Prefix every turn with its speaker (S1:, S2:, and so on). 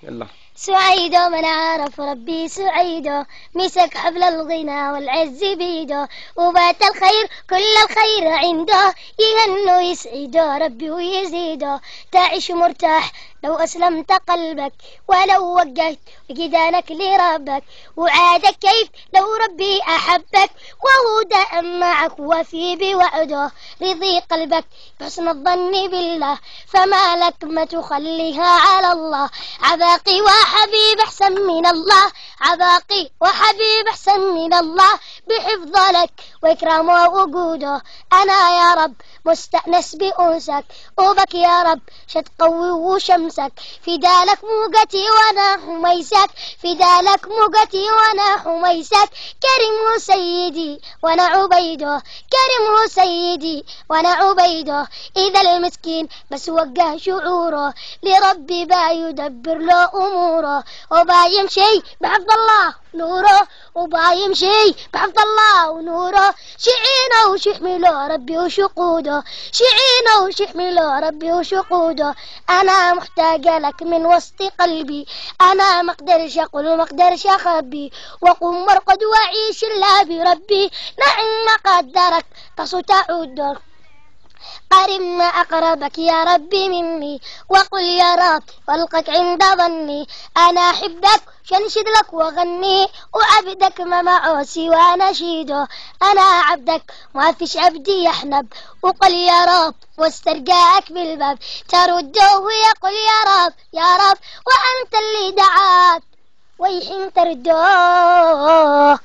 S1: يلا.
S2: سعيد من عرف ربي سعيد، مسك حبل الغنى والعز بيده، وبات الخير كل الخير عنده، يهنو يسعده ربي ويزيده. تعيش مرتاح لو أسلمت قلبك، ولو وجهت وجدانك لربك، وعادك كيف لو ربي أحبك، وهو دائم معك وفي بوعده. رضي قلبك بحسن الظن بالله، فما لك ما تخليها على الله. عباقي وحبيب أحسن من الله، عباقي وحبيب أحسن من الله، بحفظ لك وإكرامه ووجوده. أنا يا رب مستأنس بأنسك، وبك يا رب شتقوي وشمسك، فدالك موجتي وأنا حميسك، فدالك موجتي وأنا حميسك. كريم سيدي وأنا عبيده، كريم سيدي وأنا عبيده. إذا المسكين بس وجه شعوره لربي با يدبر له أموره، وبا يمشي بحفظ الله نوره، وبا يمشي بحفظ الله ونوره. شعينه وشحمله ربي وشقوده، شعينه وشحمله ربي وشقوده. أنا محتاجة لك من وسط قلبي، أنا مقدرش أقول مقدرش أخبي، وقم وارقد وعيش الله بربي. نعم قدرك تصو تعود، قرب ما أقربك يا ربي مني، وقل يا رب والقك عند ظني. أنا أحبك شنشد لك وغني، وعبدك ما معه سوى نشيده. أنا عبدك ما فيش عبدي يحنب، وقل يا رب واسترجاك بالباب، ترده ويقول يا رب يا رب، وأنت اللي دعاك ويحين ترده.